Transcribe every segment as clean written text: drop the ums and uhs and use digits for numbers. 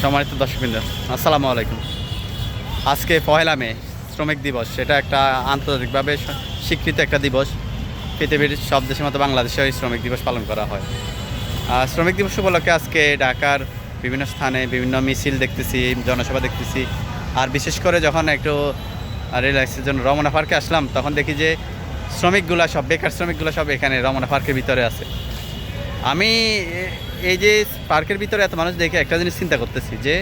সম্মানিত দর্শকবৃন্দ, আসসালামু আলাইকুম। আজকে পহেলা মে শ্রমিক দিবস। এটা একটা আন্তর্জাতিকভাবে স্বীকৃত একটা দিবস। পৃথিবীর সব দেশের মতো বাংলাদেশেও এই শ্রমিক দিবস পালন করা হয়। শ্রমিক দিবস উপলক্ষে আজকে ঢাকার বিভিন্ন স্থানে বিভিন্ন মিছিল দেখতেছি, জনসভা দেখতেছি। আর বিশেষ করে যখন একটু রিল্যাক্সের জন্য রমনা পার্কে আসলাম, তখন দেখি যে শ্রমিকগুলা সব বেকার শ্রমিকগুলো সব এখানে রমনা পার্কের ভিতরে আছে। আমি এই যে পার্কের ভিতরে এত মানুষ দেখে একটা জিনিস চিন্তা করতেছি যে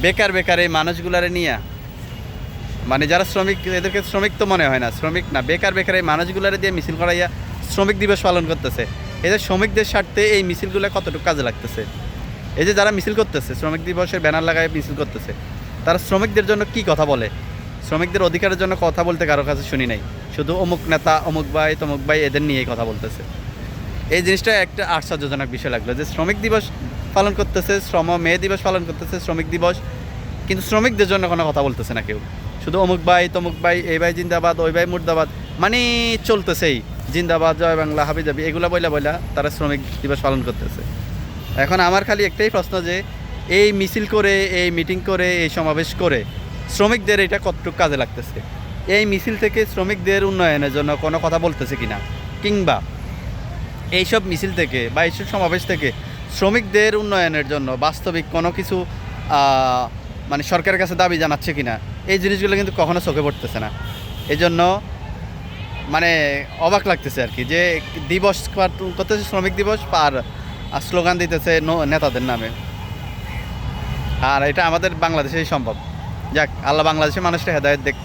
বেকার এই মানুষগুলারে নিয়ে, মানে যারা শ্রমিক, এদেরকে শ্রমিক তো মনে হয় না, শ্রমিক না, বেকার এই মানুষগুলারে দিয়ে মিছিল করাইয়া শ্রমিক দিবস পালন করতেছে। এদের শ্রমিকদের স্বার্থে এই মিছিলগুলো কতটুকু কাজে লাগতেছে? এই যে যারা মিছিল করতেছে, শ্রমিক দিবসের ব্যানার লাগায় মিছিল করতেছে, তারা শ্রমিকদের জন্য কি কথা বলে? শ্রমিকদের অধিকারের জন্য কথা বলতে কারো কাছে শুনি নাই। শুধু অমুক নেতা, অমুক ভাই, তমুক ভাই এদের নিয়েই কথা বলতেছে। এই জিনিসটা একটা আশ্চর্যজনক বিষয় লাগলো যে শ্রমিক দিবস পালন করতেছে, শ্রম মে দিবস পালন করতেছে, শ্রমিক দিবস, কিন্তু শ্রমিকদের জন্য কোনো কথা বলতেছে না কেউ। শুধু অমুক ভাই, তমুক ভাই, এই ভাই জিন্দাবাদ, ওই ভাই মুর্দাবাদ, মানে চলতেছেই জিন্দাবাদ, জয় বাংলা, হাবিজাবি, এগুলা বইলা তারা শ্রমিক দিবস পালন করতেছে। এখন আমার খালি একটাই প্রশ্ন যে এই মিছিল করে, এই মিটিং করে, এই সমাবেশ করে শ্রমিকদের এটা কতটুকু কাজে লাগতেছে? এই মিছিল থেকে শ্রমিকদের উন্নয়নের জন্য কোনো কথা বলতেছে কিনা, কিংবা এইসব মিছিল থেকে বা এইসব সমাবেশ থেকে শ্রমিকদের উন্নয়নের জন্য বাস্তবিক কোনো কিছু মানে সরকারের কাছে দাবি জানাচ্ছে কিনা, এই জিনিসগুলো কিন্তু কখনো চোখে পড়তেছে না। এই জন্য মানে অবাক লাগতেছে আর কি, যে দিবস করতেছে শ্রমিক দিবস আর স্লোগান দিতেছে নেতাদের নামে। আর এটা আমাদের বাংলাদেশেই সম্ভব। যাক, আল্লাহ বাংলাদেশের মানুষটা হেদায়েত দেখ।